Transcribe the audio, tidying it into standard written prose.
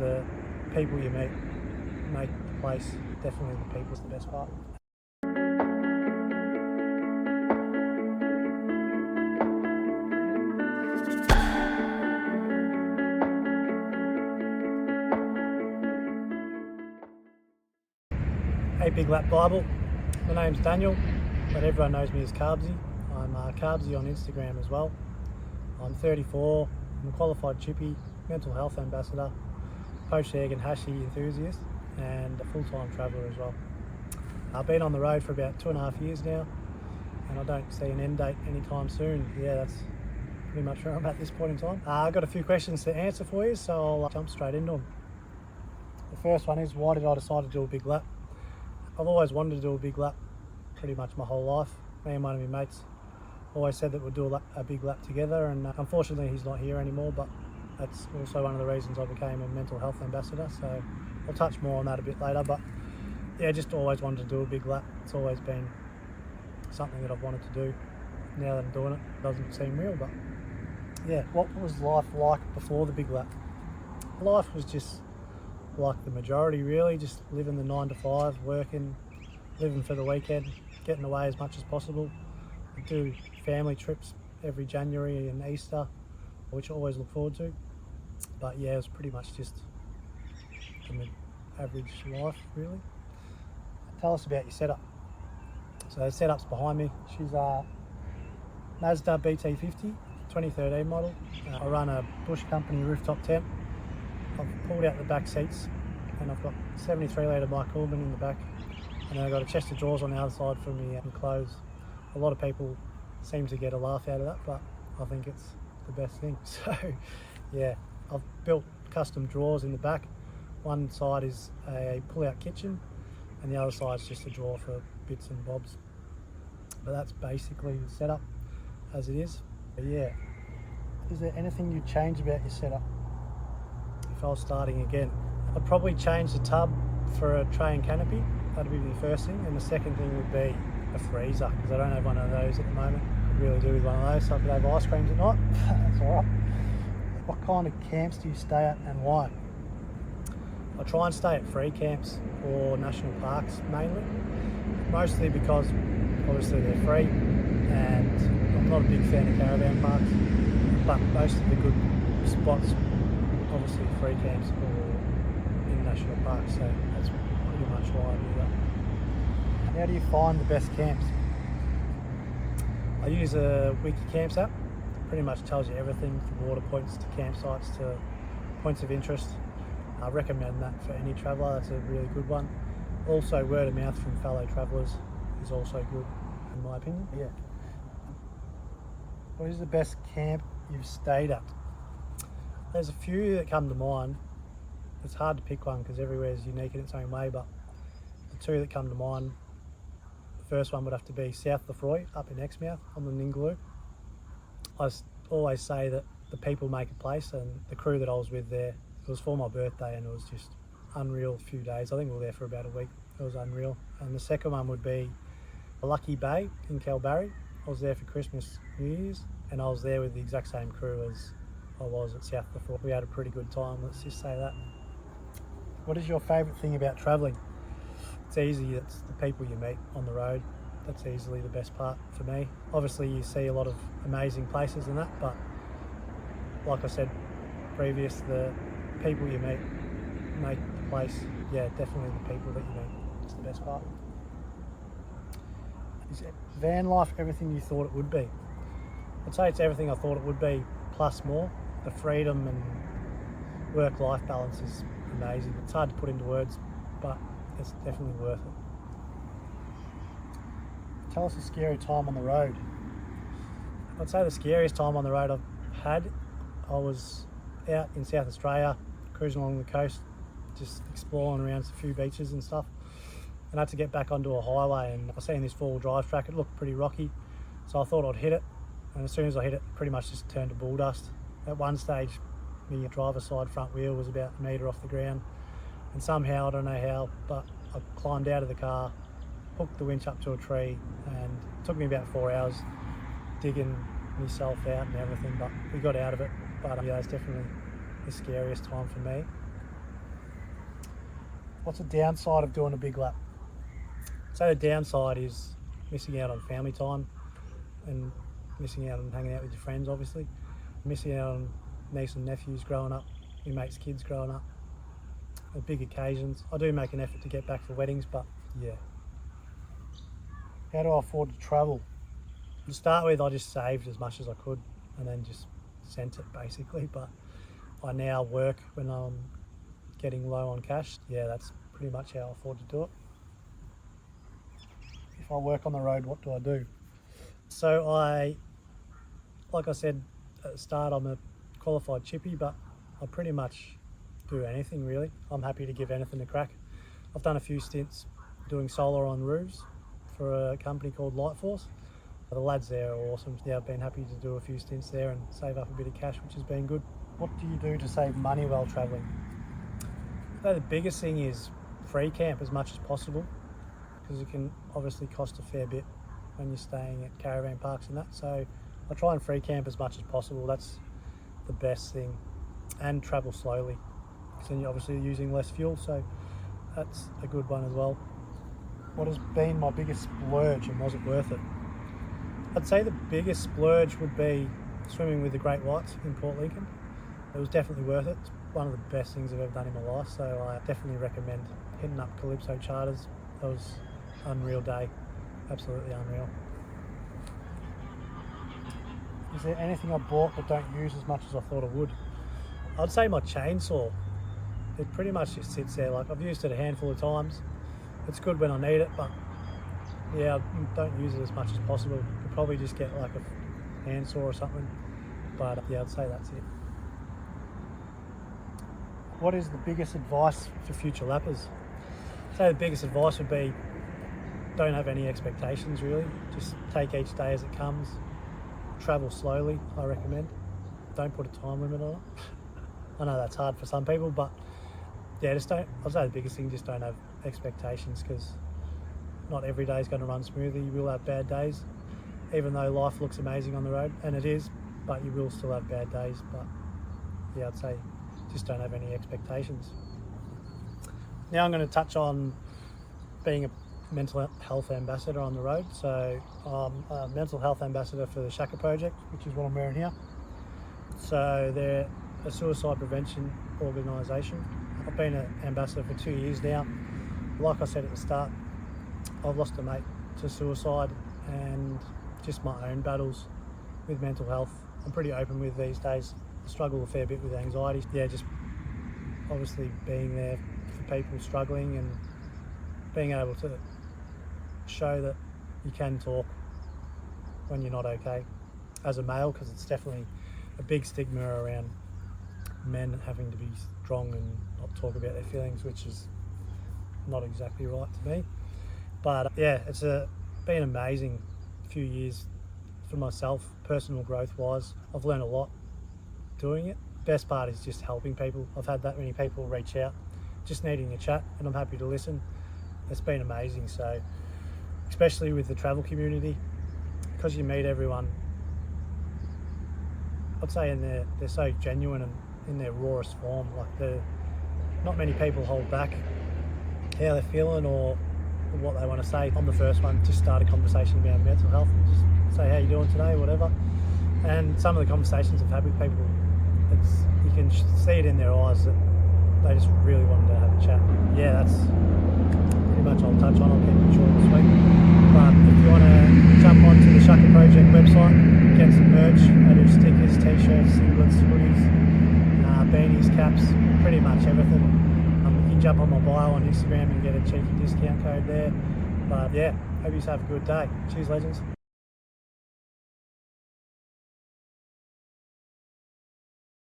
The people you meet make the place. Definitely the people's the best part. Hey Big Lap Bible, my name's Daniel, but everyone knows me as Carbzy. I'm Carbzy on Instagram as well. I'm 34, I'm a qualified chippy, mental health ambassador, poached egg and hashy enthusiast, and a full-time traveller as well. I've been on the road for about 2.5 years now, and I don't see an end date anytime soon. Yeah, that's pretty much where I'm at this point in time. I've got a few questions to answer for you, so I'll jump straight into them. The first one is, why did I decide to do a big lap? I've always wanted to do a big lap pretty much my whole life. Me and one of my mates always said that we'd do a big lap together, and unfortunately he's not here anymore, but that's also one of the reasons I became a mental health ambassador, so I'll touch more on that a bit later. But yeah, just always wanted to do a big lap. It's always been something that I've wanted to do. Now that I'm doing it, it doesn't seem real, but yeah. What was life like before the big lap? Life was just like the majority really, just living the 9 to 5, working, living for the weekend, getting away as much as possible. I do family trips every January and Easter, which I always look forward to. But yeah, it was pretty much just an average life really. Tell us about your setup. So the setup's behind me. She's a Mazda BT-50 2013 model. I run a Bush Company rooftop tent. I've pulled out the back seats and I've got 73 litre Mike Corbin in the back, and then I've got a chest of drawers on the other side for me clothes. A lot of people seem to get a laugh out of that, but I think it's the best thing. So yeah, I've built custom drawers in the back. One side is a pull-out kitchen and the other side is just a drawer for bits and bobs. But that's basically the setup as it is. But yeah, is there anything you'd change about your setup? If I was starting again, I'd probably change the tub for a tray and canopy. That'd be the first thing, and the second thing would be a freezer, because I don't have one of those at the moment. Could really do with one of those, so I could have ice creams at night. That's all right. What kind of camps do you stay at and why? I try and stay at free camps or national parks mainly, mostly because obviously they're free, and I'm not a big fan of caravan parks, but most of the good spots obviously free camps or in national parks, so that's pretty much why I do that. How do you find the best camps? I use a Wiki Camps app. Pretty much tells you everything from water points to campsites to points of interest. I recommend that for any traveller. That's a really good one. Also, word of mouth from fellow travellers is also good in my opinion. Yeah. What is the best camp you've stayed at? There's a few that come to mind. It's hard to pick one because everywhere is unique in its own way, but the two that come to mind, the first one would have to be South Lefroy up in Exmouth on the Ningaloo. I always say that the people make a place, and the crew that I was with there, it was for my birthday and it was just unreal few days. I think we were there for about a week. It was unreal. And the second one would be Lucky Bay in Kalbarri. I was there for Christmas, New Year's, and I was there with the exact same crew as I was at South before. We had a pretty good time, let's just say that. What is your favourite thing about travelling? It's easy, it's the people you meet on the road. That's easily the best part for me. Obviously you see a lot of amazing places and that, but like I said previous, the people you meet make the place. Yeah, definitely the people that you meet. It's the best part. Is van life everything you thought it would be? I'd say it's everything I thought it would be, plus more. The freedom and work-life balance is amazing. It's hard to put into words, but it's definitely worth it. Tell us a scary time on the road. I'd say the scariest time on the road I've had, I was out in South Australia, cruising along the coast, just exploring around a few beaches and stuff, and I had to get back onto a highway, and I seen this four-wheel drive track. It looked pretty rocky, so I thought I'd hit it, and as soon as I hit it, pretty much just turned to bull dust. At one stage, the driver's side front wheel was about a metre off the ground, and somehow, I don't know how, but I climbed out of the car, hooked the winch up to a tree, and it took me about 4 hours digging myself out and everything, but we got out of it. But yeah, it's definitely the scariest time for me. What's the downside of doing a big lap? So the downside is missing out on family time and missing out on hanging out with your friends, obviously. Missing out on niece and nephews growing up, your mates' kids growing up, at big occasions. I do make an effort to get back for weddings, but yeah. How do I afford to travel? To start with, I just saved as much as I could and then just sent it basically, but I now work when I'm getting low on cash. Yeah, that's pretty much how I afford to do it. If I work on the road, what do I do? So like I said at the start, I'm a qualified chippy, but I pretty much do anything really. I'm happy to give anything a crack. I've done a few stints doing solar on roofs for a company called Lightforce. The lads there are awesome. Yeah, I've been happy to do a few stints there and save up a bit of cash, which has been good. What do you do to save money while travelling? So the biggest thing is free camp as much as possible, because it can obviously cost a fair bit when you're staying at caravan parks and that. So I try and free camp as much as possible. That's the best thing. And travel slowly, because then you're obviously using less fuel, so that's a good one as well. What has been my biggest splurge and was it worth it? I'd say the biggest splurge would be swimming with the great whites in Port Lincoln. It was definitely worth it. It's one of the best things I've ever done in my life, so I definitely recommend hitting up Calypso charters. That was an unreal day, absolutely unreal. Is there anything I bought but don't use as much as I thought I would? I'd say my chainsaw. It pretty much just sits there. Like, I've used it a handful of times. It's good when I need it, but yeah, I don't use it as much as possible. Could probably just get like a handsaw or something, but yeah, I'd say that's it. What is the biggest advice for future lappers? I'd say the biggest advice would be don't have any expectations really. Just take each day as it comes. Travel slowly, I recommend. Don't put a time limit on it. I know that's hard for some people, but yeah, just don't. I'd say the biggest thing, just don't have expectations, because not every day is going to run smoothly. You will have bad days, even though life looks amazing on the road, and it is, but you will still have bad days. But yeah, I'd say just don't have any expectations. Now I'm going to touch on being a mental health ambassador on the road. So I'm a mental health ambassador for the Shaka Project, which is what I'm wearing here. So they're a suicide prevention organisation. I've been an ambassador for 2 years now. Like I said at the start, I've lost a mate to suicide and just my own battles with mental health. I'm pretty open with these days. I struggle a fair bit with anxiety. Yeah, just obviously being there for people struggling and being able to show that you can talk when you're not okay as a male, because it's definitely a big stigma around men having to be strong and not talk about their feelings, which is not exactly right to me. But yeah, it's been an amazing few years for myself, personal growth wise. I've learned a lot doing it. Best part is just helping people. I've had that many people reach out just needing a chat, and I'm happy to listen. It's been amazing. So especially with the travel community, because you meet everyone, I'd say they're so genuine and in their rawest form. Like, not many people hold back how they're feeling or what they want to say. I'm the first one to start a conversation about mental health and just say, how you doing today, whatever. And some of the conversations I've had with people, you can see it in their eyes that they just really wanted to have a chat. Yeah, that's pretty much all I'll touch on. I'll keep it short and sweet. But if you want to jump onto the Shaka Project website, get some merch. I do stickers, t-shirts, singlets, hoodies, beanies, caps, pretty much everything. You can jump on my bio on Instagram and get a cheeky discount code there. But yeah, hope you have a good day. Cheers, legends.